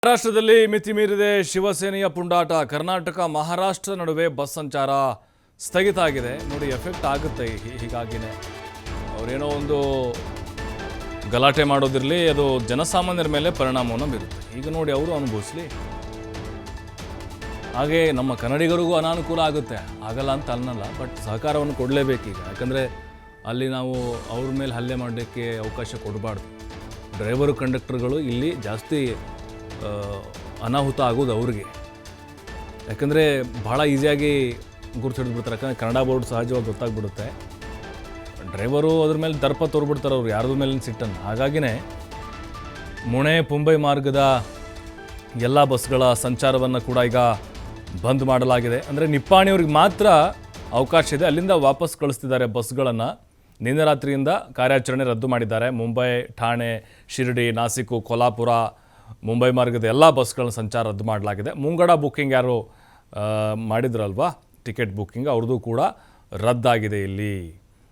ಮಹಾರಾಷ್ಟ್ರದಲ್ಲಿ ಮಿತಿ ಮೀರಿದೆ ಶಿವಸೇನೆಯ ಪುಂಡಾಟ. ಕರ್ನಾಟಕ ಮಹಾರಾಷ್ಟ್ರ ನಡುವೆ ಬಸ್ ಸಂಚಾರ ಸ್ಥಗಿತ ಆಗಿದೆ. ನೋಡಿ, ಎಫೆಕ್ಟ್ ಆಗುತ್ತೆ. ಹೀಗಾಗಿನೇ ಅವರೇನೋ ಒಂದು ಗಲಾಟೆ ಮಾಡೋದಿರಲಿ, ಅದು ಜನಸಾಮಾನ್ಯರ ಮೇಲೆ ಪರಿಣಾಮವನ್ನು ಬೀರುತ್ತೆ. ಈಗ ನೋಡಿ, ಅವರು ಅನುಭವಿಸಲಿ. ಹಾಗೆ ನಮ್ಮ ಕನ್ನಡಿಗರಿಗೂ ಅನಾನುಕೂಲ ಆಗುತ್ತೆ, ಆಗಲ್ಲ ಅಂತ ಅನ್ನಲ್ಲ. ಬಟ್ ಸಹಕಾರವನ್ನು ಕೊಡಲೇಬೇಕೀಗ. ಯಾಕಂದರೆ ಅಲ್ಲಿ ನಾವು ಅವ್ರ ಮೇಲೆ ಹಲ್ಲೆ ಮಾಡಲಿಕ್ಕೆ ಅವಕಾಶ ಕೊಡಬಾರ್ದು. ಡ್ರೈವರು ಕಂಡಕ್ಟರ್ಗಳು ಇಲ್ಲಿ ಜಾಸ್ತಿ ಅನಾಹುತ ಆಗೋದು ಅವ್ರಿಗೆ. ಯಾಕಂದರೆ ಭಾಳ ಈಸಿಯಾಗಿ ಗುರುತಿಡ್ಬಿಡ್ತಾರೆ. ಯಾಕಂದರೆ ಕನ್ನಡ ಬೋರ್ಡ್ ಸಹಜವಾಗಿ ಗೊತ್ತಾಗ್ಬಿಡುತ್ತೆ. ಡ್ರೈವರು ಅದ್ರ ಮೇಲೆ ದರ್ಪ ತೋರ್ಬಿಡ್ತಾರೆ ಅವ್ರು, ಯಾರ್ದ್ರ ಮೇಲಿನ ಸಿಟ್ಟನ್ನು. ಹಾಗಾಗಿನೇ ಮುಂಬೈ ಮಾರ್ಗದ ಎಲ್ಲ ಬಸ್ಗಳ ಸಂಚಾರವನ್ನು ಕೂಡ ಈಗ ಬಂದ್ ಮಾಡಲಾಗಿದೆ. ಅಂದರೆ ನಿಪ್ಪಾಣಿಯವ್ರಿಗೆ ಮಾತ್ರ ಅವಕಾಶ ಇದೆ, ಅಲ್ಲಿಂದ ವಾಪಸ್ ಕಳಿಸ್ತಿದ್ದಾರೆ ಬಸ್ಗಳನ್ನು. ನಿನ್ನೆ ರಾತ್ರಿಯಿಂದ ಕಾರ್ಯಾಚರಣೆ ರದ್ದು ಮಾಡಿದ್ದಾರೆ. ಮುಂಬೈ, ಠಾಣೆ, ಶಿರ್ಡಿ, ನಾಸಿಕ್, ಕೊಲ್ಹಾಪುರ, ಮುಂಬೈ ಮಾರ್ಗದ ಎಲ್ಲ ಬಸ್ಗಳ ಸಂಚಾರ ರದ್ದು ಮಾಡಲಾಗಿದೆ. ಮುಂಗಡ ಬುಕ್ಕಿಂಗ್ ಯಾರು ಮಾಡಿದ್ರಲ್ವಾ, ಟಿಕೆಟ್ ಬುಕ್ಕಿಂಗ್, ಅವ್ರದ್ದು ಕೂಡ ರದ್ದಾಗಿದೆ ಇಲ್ಲಿ.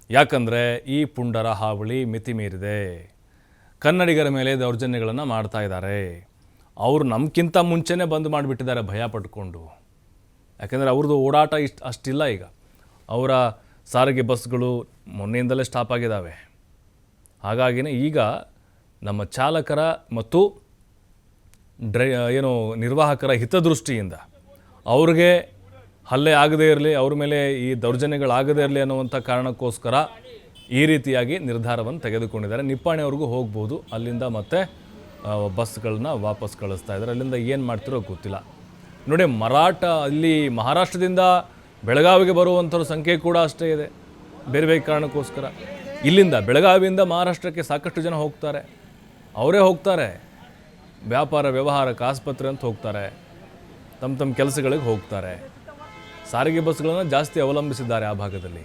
ಯಾಕಂದರೆ ಈ ಪುಂಡರ ಹಾವಳಿ ಮಿತಿ ಮೀರಿದೆ. ಕನ್ನಡಿಗರ ಮೇಲೆ ದೌರ್ಜನ್ಯಗಳನ್ನು ಮಾಡ್ತಾ ಇದ್ದಾರೆ. ಅವರು ನಮಗಿಂತ ಮುಂಚೆನೇ ಬಂದ್ ಮಾಡಿಬಿಟ್ಟಿದ್ದಾರೆ ಭಯ ಪಟ್ಕೊಂಡು. ಯಾಕೆಂದರೆ ಅವ್ರದ್ದು ಓಡಾಟ ಅಷ್ಟಿಲ್ಲ. ಈಗ ಅವರ ಸಾರಿಗೆ ಬಸ್ಗಳು ಮೊನ್ನೆಯಿಂದಲೇ ಸ್ಟಾಪ್ ಆಗಿದ್ದಾವೆ. ಹಾಗಾಗಿನೇ ಈಗ ನಮ್ಮ ಚಾಲಕರ ಮತ್ತು ನಿರ್ವಾಹಕರ ಹಿತದೃಷ್ಟಿಯಿಂದ ಅವ್ರಿಗೆ ಹಲ್ಲೆ ಆಗದೇ ಇರಲಿ, ಅವ್ರ ಮೇಲೆ ಈ ದೌರ್ಜನ್ಯಗಳಾಗದೇ ಇರಲಿ ಅನ್ನುವಂಥ ಕಾರಣಕ್ಕೋಸ್ಕರ ಈ ರೀತಿಯಾಗಿ ನಿರ್ಧಾರವನ್ನು ತೆಗೆದುಕೊಂಡಿದ್ದಾರೆ. ನಿಪ್ಪಾಣಿಯವ್ರಿಗೂ ಹೋಗ್ಬೋದು, ಅಲ್ಲಿಂದ ಮತ್ತೆ ಬಸ್ಗಳನ್ನ ವಾಪಸ್ ಕಳಿಸ್ತಾ ಇದ್ದಾರೆ. ಅಲ್ಲಿಂದ ಏನು ಮಾಡ್ತಿರೋ ಗೊತ್ತಿಲ್ಲ. ನೋಡಿ, ಅಲ್ಲಿ ಮಹಾರಾಷ್ಟ್ರದಿಂದ ಬೆಳಗಾವಿಗೆ ಬರುವಂಥವ್ರ ಸಂಖ್ಯೆ ಕೂಡ ಅಷ್ಟೇ ಇದೆ, ಬೇರೆ ಬೇರೆ ಕಾರಣಕ್ಕೋಸ್ಕರ. ಇಲ್ಲಿಂದ ಬೆಳಗಾವಿಯಿಂದ ಮಹಾರಾಷ್ಟ್ರಕ್ಕೆ ಸಾಕಷ್ಟು ಜನ ಹೋಗ್ತಾರೆ. ಅವರೇ ಹೋಗ್ತಾರೆ, ವ್ಯಾಪಾರ ವ್ಯವಹಾರಕ್ಕೆ, ಆಸ್ಪತ್ರೆ ಅಂತ ಹೋಗ್ತಾರೆ, ತಮ್ಮ ಕೆಲಸಗಳಿಗೆ ಹೋಗ್ತಾರೆ. ಸಾರಿಗೆ ಬಸ್ಗಳನ್ನು ಜಾಸ್ತಿ ಅವಲಂಬಿಸಿದ್ದಾರೆ ಆ ಭಾಗದಲ್ಲಿ.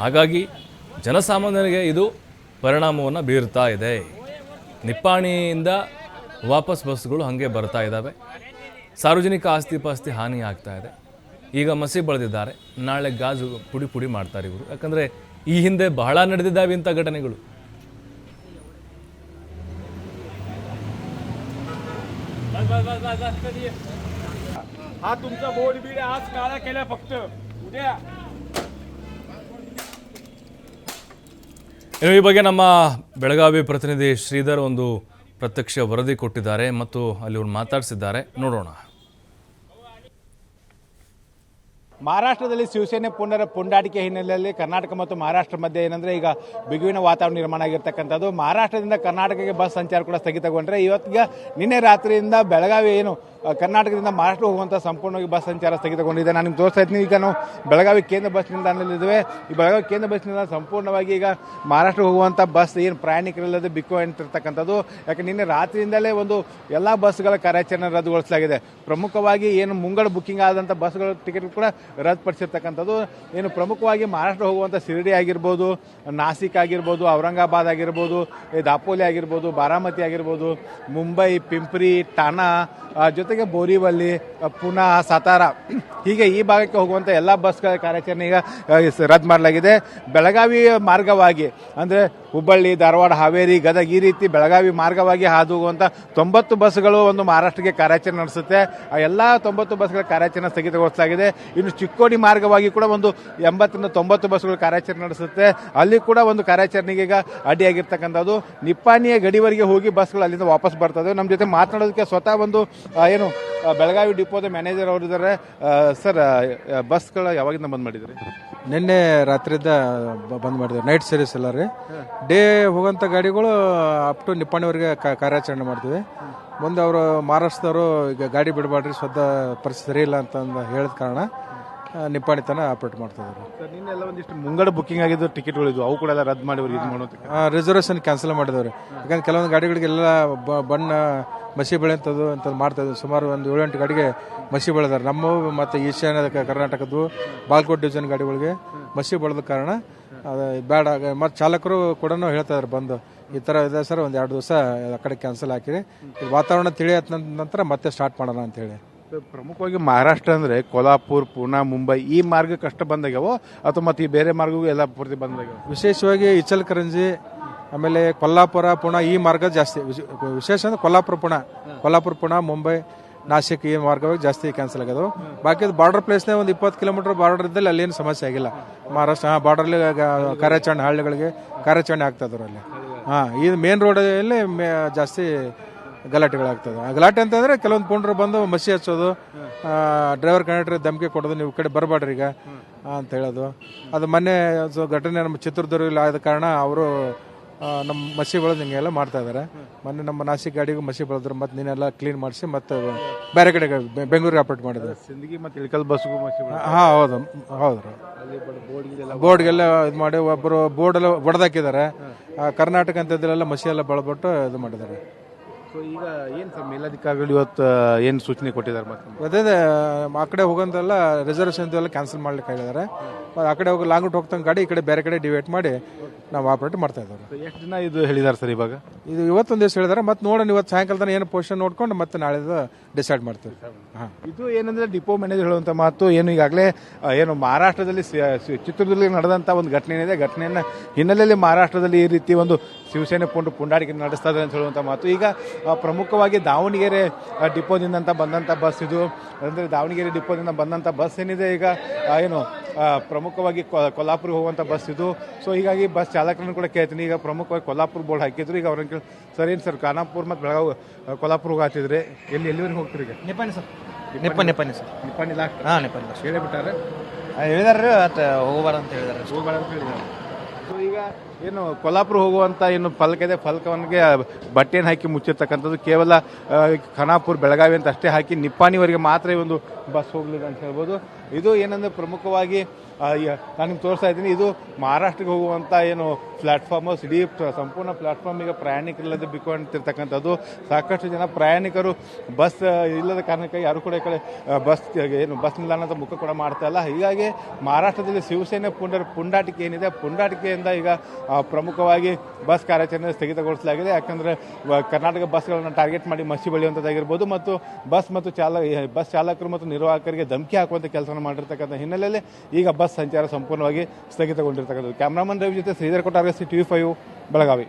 ಹಾಗಾಗಿ ಜನಸಾಮಾನ್ಯರಿಗೆ ಇದು ಪರಿಣಾಮವನ್ನು ಬೀರ್ತಾ ಇದೆ. ನಿಪ್ಪಾಣಿಯಿಂದ ವಾಪಸ್ ಬಸ್ಗಳು ಹಾಗೆ ಬರ್ತಾ ಇದ್ದಾವೆ. ಸಾರ್ವಜನಿಕ ಆಸ್ತಿ ಪಾಸ್ತಿ ಹಾನಿ ಆಗ್ತಾ ಇದೆ. ಈಗ ಮಸಿ ಬೆಳೆದಿದ್ದಾರೆ, ನಾಳೆ ಗಾಜು ಪುಡಿ ಮಾಡ್ತಾರೆ ಇವರು. ಯಾಕಂದರೆ ಈ ಹಿಂದೆ ಬಹಳ ನಡೆದಿದ್ದಾವೆ ಇಂಥ ಘಟನೆಗಳು. हा तुमचा बोर्ड बीड आज काळा केला फक्त उद्या. ಈ ಬಗ್ಗೆ ನಮ್ಮ ಬೆಳಗಾವಿ ಪ್ರತಿನಿಧಿ ಶ್ರೀಧರ್ ಒಂದು ಪ್ರತ್ಯಕ್ಷ ವರದಿ ಕೊಟ್ಟಿದ್ದಾರೆ ಮತ್ತು ಅಲ್ಲಿ ಅವ್ರು ಮಾತಾಡಿಸಿದ್ದಾರೆ. ನೋಡೋಣ. ಮಹಾರಾಷ್ಟ್ರದಲ್ಲಿ ಶಿವಸೇನೆ ಪುಂಡಾಟಿಕೆ ಹಿನ್ನೆಲೆಯಲ್ಲಿ ಕರ್ನಾಟಕ ಮತ್ತು ಮಹಾರಾಷ್ಟ್ರ ಮಧ್ಯೆ ಏನಂದ್ರೆ ಈಗ ಬಿಗುವಿನ ವಾತಾವರಣ ನಿರ್ಮಾಣ ಆಗಿರ್ತಕ್ಕಂಥದ್ದು. ಮಹಾರಾಷ್ಟ್ರದಿಂದ ಕರ್ನಾಟಕಕ್ಕೆ ಬಸ್ ಸಂಚಾರ ಕೂಡ ಸ್ಥಗಿತಗೊಂಡ್ರೆ ಇವತ್ತಿಗೆ ನಿನ್ನೆ ರಾತ್ರಿಯಿಂದ ಬೆಳಗಾವಿ ಕರ್ನಾಟಕದಿಂದ ಮಹಾರಾಷ್ಟ್ರ ಹೋಗುವಂಥ ಸಂಪೂರ್ಣವಾಗಿ ಬಸ್ ಸಂಚಾರ ಸ್ಥಗಿತಗೊಂಡಿದೆ. ನಾನು ನಿಮ್ಗೆ ತೋರಿಸ್ತಾ ಇದ್ದೀನಿ. ಈಗ ನಾವು ಬೆಳಗಾವಿ ಕೇಂದ್ರ ಬಸ್ ನಿಲ್ದಾಣದಲ್ಲಿದ್ದೇವೆ. ಈ ಬೆಳಗಾವಿ ಕೇಂದ್ರ ಬಸ್ ನಿಲ್ದಾಣ ಸಂಪೂರ್ಣವಾಗಿ ಈಗ ಮಹಾರಾಷ್ಟ್ರ ಹೋಗುವಂಥ ಬಸ್ ಏನು ಪ್ರಯಾಣಿಕರಿಲ್ಲದೆ ಬಿಕ್ಕು ಅಂತಿರ್ತಕ್ಕಂಥದ್ದು. ಯಾಕೆ ನಿನ್ನೆ ರಾತ್ರಿಯಿಂದಲೇ ಎಲ್ಲ ಬಸ್ಗಳ ಕಾರ್ಯಾಚರಣೆ ರದ್ದುಗೊಳಿಸಲಾಗಿದೆ. ಪ್ರಮುಖವಾಗಿ ಏನು ಮುಂಗಡ ಬುಕ್ಕಿಂಗ್ ಆದಂಥ ಬಸ್ಗಳ ಟಿಕೆಟ್ ಕೂಡ ರದ್ದುಪಡಿಸಿರ್ತಕ್ಕಂಥದ್ದು. ಏನು ಪ್ರಮುಖವಾಗಿ ಮಹಾರಾಷ್ಟ್ರ ಹೋಗುವಂಥ ಶಿರ್ಡಿ ಆಗಿರ್ಬೋದು, ನಾಸಿಕ್ ಆಗಿರ್ಬೋದು, ಔರಂಗಾಬಾದ್ ಆಗಿರ್ಬೋದು, ದಾಪೋಲಿ ಆಗಿರ್ಬೋದು, ಬಾರಾಮತಿ ಆಗಿರ್ಬೋದು, ಮುಂಬೈ, ಪಿಂಪ್ರಿ, ಠಾಣಾ, ಜೊತೆಗೆ ಬೋರಿವಲ್ಲಿ, ಪುನಾ, ಸಾತಾರ, ಹೀಗೆ ಈ ಭಾಗಕ್ಕೆ ಹೋಗುವಂಥ ಎಲ್ಲ ಬಸ್ಗಳ ಕಾರ್ಯಾಚರಣೆ ಈಗ ರದ್ದು ಮಾಡಲಾಗಿದೆ. ಬೆಳಗಾವಿ ಮಾರ್ಗವಾಗಿ ಅಂದರೆ ಹುಬ್ಬಳ್ಳಿ, ಧಾರವಾಡ, ಹಾವೇರಿ, ಗದಗ ಈ ರೀತಿ ಬೆಳಗಾವಿ ಮಾರ್ಗವಾಗಿ ಹಾದು ಹೋಗುವಂಥ 90 ಬಸ್ಗಳು ಮಹಾರಾಷ್ಟ್ರಕ್ಕೆ ಕಾರ್ಯಾಚರಣೆ ನಡೆಸುತ್ತೆ. ಆ ಎಲ್ಲ 90 ಬಸ್ಗಳ ಕಾರ್ಯಾಚರಣೆ ಸ್ಥಗಿತಗೊಳಿಸಲಾಗಿದೆ. ಇನ್ನು ಚಿಕ್ಕೋಡಿ ಮಾರ್ಗವಾಗಿ ಕೂಡ 80-90 ಬಸ್ಗಳು ಕಾರ್ಯಾಚರಣೆ ನಡೆಸುತ್ತೆ. ಅಲ್ಲಿ ಕೂಡ ಕಾರ್ಯಾಚರಣೆಗೆ ಈಗ ಅಡ್ಡಿಯಾಗಿರ್ತಕ್ಕಂಥದ್ದು. ನಿಪ್ಪಾಣಿಯ ಗಡಿವರೆಗೆ ಹೋಗಿ ಬಸ್ಗಳು ಅಲ್ಲಿಂದ ವಾಪಸ್ ಬರ್ತದೆ. ನಮ್ಮ ಜೊತೆ ಮಾತನಾಡೋದಕ್ಕೆ ಸ್ವತಃ ಬೆಳಗಾವಿ ಡಿಪೋದ ಮ್ಯಾನೇಜರ್ ಅವರಿದ್ದಾರೆ. ಸರ್, ಬಸ್ಗಳು ಯಾವಾಗಿಂದ ಬಂದ್ ಮಾಡಿದ್ರಿ? ನಿನ್ನೆ ರಾತ್ರಿಯಿಂದ ಬಂದ್ ಮಾಡಿದ್ವಿ. ನೈಟ್ ಸರ್ವಿಸ್ ಎಲ್ಲ ರೀ. ಡೇ ಹೋಗೋಂಥ ಗಾಡಿಗಳು ಅಪ್ ಟು ನಿಪ್ಪಾಣಿವರೆಗೆ ಕಾರ್ಯಾಚರಣೆ ಮಾಡ್ತೀವಿ. ಮುಂದೆ ಅವರು ಮಹಾರಾಷ್ಟ್ರದವರು ಈಗ ಗಾಡಿ ಬಿಡಬಾರ್ರಿ, ಪರಿಸ್ಥಿತಿ ಸರಿ ಇಲ್ಲ ಅಂತಂದು ಹೇಳಿದ ಕಾರಣ ನಿಪ್ಪಾಣಿ ತನ ಆಪರೇಟ್ ಮಾಡ್ತಾ ಇದ್ದಾರೆ. ಸರ್, ನಿನ್ನೆಲ್ಲ ಒಂದಿಷ್ಟು ಮುಂಗಡ ಬುಕ್ಕಿಂಗ್ ಆಗಿದ್ದು ಟಿಕೆಟ್ಗಳಿದ್ವು, ಅವು ಕೂಡ ಎಲ್ಲ ರದ್ದು ಮಾಡಿ ರಿಸರ್ವೇಷನ್ ಕ್ಯಾನ್ಸಲ್ ಮಾಡಿದವ್ರಿ. ಯಾಕಂದ್ರೆ ಕೆಲವೊಂದು ಗಾಡಿಗಳಿಗೆಲ್ಲ ಬಣ್ಣ ಮಸಿ ಬೆಳೆಂಥದ್ದು ಅಂತ ಮಾಡ್ತಾ ಇದ್ವಿ. ಸುಮಾರು ಒಂದು 7-8 ಗಾಡಿಗೆ ಮಸಿ ಬೆಳೆದಾರೆ. ನಮ್ಮ ಮತ್ತು ಈಶಾನ್ಯ ಕರ್ನಾಟಕದ್ದು ಬಾಲ್ಕೋಟ್ ಡಿವಿಷನ್ ಗಾಡಿಗಳಿಗೆ ಮಸಿ ಬೆಳೆದ ಕಾರಣ ಅದು ಬೇಡ. ಮತ್ತು ಚಾಲಕರು ಕೂಡ ಹೇಳ್ತಾ ಇದ್ದಾರೆ ಬಂದು, ಈ ಥರ ಇದೆ ಸರ್, ಒಂದು 2 ದಿವಸ ಆ ಕಡೆ ಕ್ಯಾನ್ಸಲ್ ಹಾಕಿರಿ, ವಾತಾವರಣ ತಿಳಿಯತ್ ನಂತರ ಮತ್ತೆ ಸ್ಟಾರ್ಟ್ ಮಾಡೋಣ ಅಂತ ಹೇಳಿ. ಪ್ರಮುಖವಾಗಿ ಮಹಾರಾಷ್ಟ್ರ ಅಂದರೆ ಕೊಲ್ಹಾಪುರ್ ಪುಣೆ ಮುಂಬೈ ಈ ಮಾರ್ಗ ಕಷ್ಟ ಬಂದಾಗ್ಯಾವೋ ಅಥವಾ ಮತ್ತೆ ಈ ಬೇರೆ ಮಾರ್ಗಗೂ ಎಲ್ಲ ಪೂರ್ತಿ ಬಂದಾಗ್ಯಾವ? ವಿಶೇಷವಾಗಿ ಇಚಲಕರಂಜಿ ಆಮೇಲೆ ಕೊಲ್ಲಾಪುರ ಪುಣೆ ಈ ಮಾರ್ಗ ಜಾಸ್ತಿ ವಿಶೇಷ ಅಂದ್ರೆ ಕೊಲ್ಲಾಪುರ ಪುಣೆ ಮುಂಬೈ ನಾಸಿಕ್ ಈ ಮಾರ್ಗವಾಗಿ ಜಾಸ್ತಿ ಕ್ಯಾನ್ಸಲ್ ಆಗೋದು. ಬಾಕಿ ಬಾರ್ಡರ್ ಪ್ಲೇಸ್ನೇ ಒಂದು 20 ಕಿಲೋಮೀಟರ್ ಬಾರ್ಡರ್ ಇದ್ದಲ್ಲಿ ಅಲ್ಲೇನು ಸಮಸ್ಯೆ ಆಗಿಲ್ಲ. ಮಹಾರಾಷ್ಟ್ರ ಬಾರ್ಡರ್ಲಿ ಕಾರ್ಯಾಚರಣೆ ಹಳ್ಳಿಗಳಿಗೆ ಕಾರ್ಯಾಚರಣೆ ಆಗ್ತದ್ರು ಅಲ್ಲಿ. ಇದು ಮೇನ್ ರೋಡಲ್ಲಿ ಜಾಸ್ತಿ ಗಲಾಟೆಗಳಾಗ್ತದೆ. ಗಲಾಟೆ ಅಂತಂದ್ರೆ ಕೆಲವೊಂದು ಪುಂಡ್ರು ಬಂದು ಮಸಿ ಹಚ್ಚೋದು, ಡ್ರೈವರ್ ಕಂಡಕ್ಟರ್ ಧಮಕಿ ಕೊಡೋದು, ನೀವು ಈ ಕಡೆ ಬರಬೇಡ್ರಿ ಈಗ ಅಂತ ಹೇಳೋದು. ಅದು ಮೊನ್ನೆ ಘಟನೆ ನಮ್ಮ ಚಿತ್ರದುರ್ಗದಲ್ಲಿ ಆದ ಕಾರಣ ಅವರು ನಮ್ಮ ಮಸಿ ಬೆಳೆದು ಹಿಂಗೆಲ್ಲ ಮಾಡ್ತಾ ಇದ್ದಾರೆ. ಮೊನ್ನೆ ನಮ್ಮ ನಾಸಿಕ್ ಗಾಡಿಗೂ ಮಸಿ ಬೆಳೆದ್ರು, ಮತ್ತೆ ನೀನೆಲ್ಲ ಕ್ಲೀನ್ ಮಾಡಿಸಿ ಮತ್ತೆ ಬೇರೆ ಕಡೆ ಬೆಂಗಳೂರಿಗೆ ಆಪರೇಟ್ ಮಾಡಿದ್ರು. ಸಿಂದಗಿ ಮತ್ತು ಇಳಕಲ್ ಬಸ್ಗೂ ಹೌದು ಬೋರ್ಡ್ಗೆಲ್ಲ ಇದು ಮಾಡಿ ಒಬ್ಬರು ಬೋರ್ಡ್ ಎಲ್ಲ ಒಡೆದಾಕಿದ್ದಾರೆ. ಕರ್ನಾಟಕ ಅಂತದ್ರೆಲ್ಲ ಮಸಿ ಎಲ್ಲ ಬಳಬಿಟ್ಟು ಇದು ಮಾಡಿದ್ದಾರೆ. ಸೊ ಈಗ ಏನು ಸರ್ ಮೇಲಧಿಕಾರಿಗಳು ಇವತ್ತು ಏನು ಸೂಚನೆ ಕೊಟ್ಟಿದ್ದಾರೆ? ಮತ್ತೆ ಅದೇ ಆ ಕಡೆ ಹೋಗೋಂತೆಲ್ಲ ರಿಸರ್ವೇಷನ್ ಎಲ್ಲ ಕ್ಯಾನ್ಸಲ್ ಮಾಡ್ಲಿಕ್ಕೆ ಹೇಳಿದ್ದಾರೆ. ಆ ಕಡೆ ಹೋಗಿ ಲಾಂಗ್ ರೂಟ್ ಹೋಗ್ತಂಗೆ ಗಾಡಿ ಈ ಕಡೆ ಬೇರೆ ಕಡೆ ಡಿವೈಡ್ ಮಾಡಿ ನಾವು ಆಪರೇಟ್ ಮಾಡ್ತಾ ಇದ್ದಾರೆ. ಎಷ್ಟು ದಿನ ಇದು ಹೇಳಿದ್ದಾರೆ ಸರ್ ಇವಾಗ? ಇದು ಇವತ್ತೊಂದು ದಿವಸ ಹೇಳಿದ್ದಾರೆ. ಮತ್ತೆ ನೋಡೋಣ, ಇವತ್ತು ಸಾಯಂಕಾಲ ತನಕ ಏನು ಪೊಸಿಷನ್ ನೋಡ್ಕೊಂಡು ಮತ್ತೆ ನಾಳೆದು ಡಿಸೈಡ್ ಮಾಡ್ತೀವಿ. ಇದು ಏನಂದ್ರೆ ಡಿಪೋ ಮ್ಯಾನೇಜರ್ ಹೇಳುವಂಥ ಮಾತು ಏನು ಈಗಾಗಲೇ ಏನು ಮಹಾರಾಷ್ಟ್ರದಲ್ಲಿ ಚಿತ್ರದುರ್ಗದಲ್ಲಿ ನಡೆದಂಥ ಒಂದು ಘಟನೆ ಏನಿದೆ, ಘಟನೆಯನ್ನು ಹಿನ್ನೆಲೆಯಲ್ಲಿ ಮಹಾರಾಷ್ಟ್ರದಲ್ಲಿ ಈ ರೀತಿ ಒಂದು ಶಿವಸೇನೆ ಪುಂಡಾಟಿಕೆ ನಡೆಸ್ತಾ ಇದ್ದಾರೆ ಅಂತ ಹೇಳುವಂಥ ಮಾತು. ಈಗ ಪ್ರಮುಖವಾಗಿ ದಾವಣಗೆರೆ ಡಿಪೋದಿಂದ ಬಂದಂಥ ಬಸ್ ಇದು, ಅಂದರೆ ದಾವಣಗೆರೆ ಡಿಪೋದಿಂದ ಬಂದಂಥ ಬಸ್ ಏನಿದೆ ಈಗ ಏನು ಪ್ರಮುಖವಾಗಿ ಕೊಲ್ಹಾಪುರಿಗೆ ಹೋಗುವಂಥ ಬಸ್ ಇದು. ಸೊ ಹೀಗಾಗಿ ಬಸ್ ಚಾಲಕರನ್ನು ಕೂಡ ಕೇಳ್ತೀನಿ. ಈಗ ಪ್ರಮುಖವಾಗಿ ಕೊಲ್ಹಾಪುರ ಬೋರ್ಡ್ ಹಾಕಿದ್ರು. ಈಗ ಅವ್ರನ್ನ ಕೇಳಿ ಸರ್ ಏನು ಸರ್ ಖಾನಾಪುರ ಮತ್ತು ಬೆಳಗಾವಿ ಕೊಲ್ಹಾಪುರ ಹಾಕಿದ್ರೆ ಎಲ್ಲಿವರೆಗೆ ಹೋಗ್ತೀರಿ? ಈಗ Nippani sir. Nippani sir. Nippani last Nippani last ಹೇಳಿಬಿಟ್ಟಾರೆ. ಹೇಳಿದಾರೆ ಹೋಗಬಾರ ಅಂತ ಹೇಳಿದಾರೆ. ಹೋಗಬೇಡ ಅಂತ ಹೇಳಿದ್ದಾರೆ. ಸೊ ಈಗ ಏನು ಕೊಲ್ಹಾಪುರ ಹೋಗುವಂಥ ಏನು ಫಲಕ ಇದೆ, ಫಲಕವನ್ಗೆ ಬಟ್ಟೆಯನ್ನು ಹಾಕಿ ಮುಚ್ಚಿರ್ತಕ್ಕಂಥದ್ದು. ಕೇವಲ ಖಾನಾಪುರ ಬೆಳಗಾವಿ ಅಂತ ಅಷ್ಟೇ ಹಾಕಿ ನಿಪ್ಪಾಣಿವರೆಗೆ ಮಾತ್ರ ಈ ಒಂದು ಬಸ್ ಹೋಗ್ಲಿದೆ ಅಂತ ಹೇಳ್ಬೋದು. ಇದು ಏನಂದರೆ ಪ್ರಮುಖವಾಗಿ ನಾನು ನಿಮ್ಗೆ ತೋರಿಸ್ತಾ ಇದ್ದೀನಿ. ಇದು ಮಹಾರಾಷ್ಟ್ರಕ್ಕೆ ಹೋಗುವಂಥ ಏನು ಪ್ಲಾಟ್ಫಾರ್ಮು, ಇಡೀ ಸಂಪೂರ್ಣ ಪ್ಲಾಟ್ಫಾರ್ಮ್ ಈಗ ಪ್ರಯಾಣಿಕರಿಲ್ಲದೆ ಬಿಕ್ಕೊಂಡಿರ್ತಕ್ಕಂಥದ್ದು. ಸಾಕಷ್ಟು ಜನ ಪ್ರಯಾಣಿಕರು ಬಸ್ ಇಲ್ಲದ ಕಾರಣಕ್ಕೆ ಯಾರು ಕೂಡ ಈ ಕಡೆ ಬಸ್ ನಿಲ್ದಾಣ ಅಂತ ಮುಖ ಕೂಡ ಮಾಡ್ತಾ ಇಲ್ಲ. ಹೀಗಾಗಿ ಮಹಾರಾಷ್ಟ್ರದಲ್ಲಿ ಶಿವಸೇನೆ ಪುಂಡಾಟಿಕೆ ಏನಿದೆ, ಪುಂಡಾಟಿಕೆಯಿಂದ ಈಗ ಪ್ರಮುಖವಾಗಿ ಬಸ್ ಕಾರ್ಯಾಚರಣೆ ಸ್ಥಗಿತಗೊಳಿಸಲಾಗಿದೆ. ಯಾಕಂದರೆ ಕರ್ನಾಟಕ ಬಸ್ಗಳನ್ನು ಟಾರ್ಗೆಟ್ ಮಾಡಿ ಮಸಿ ಬೆಳೆಯುವಂಥದ್ದಾಗಿರ್ಬೋದು ಮತ್ತು ಬಸ್ ಚಾಲಕರು ಮತ್ತು ನಿರ್ವಾಹಕರಿಗೆ ಧಮಕಿ ಹಾಕುವಂಥ ಕೆಲಸವನ್ನು ಮಾಡಿರ್ತಕ್ಕಂಥ ಹಿನ್ನೆಲೆಯಲ್ಲಿ ಈಗ ಬಸ್ ಸಂಚಾರ ಸಂಪೂರ್ಣವಾಗಿ ಸ್ಥಗಿತಗೊಂಡಿರ್ತಕ್ಕಂಥದ್ದು. ಕ್ಯಾಮ್ರಾಮನ್ ರವಿ ಜೊತೆ ಶ್ರೀಧರ್ ಕೊಟ್ಟಾರ್ಗಸಿ, TV5 ಬೆಳಗಾವಿ.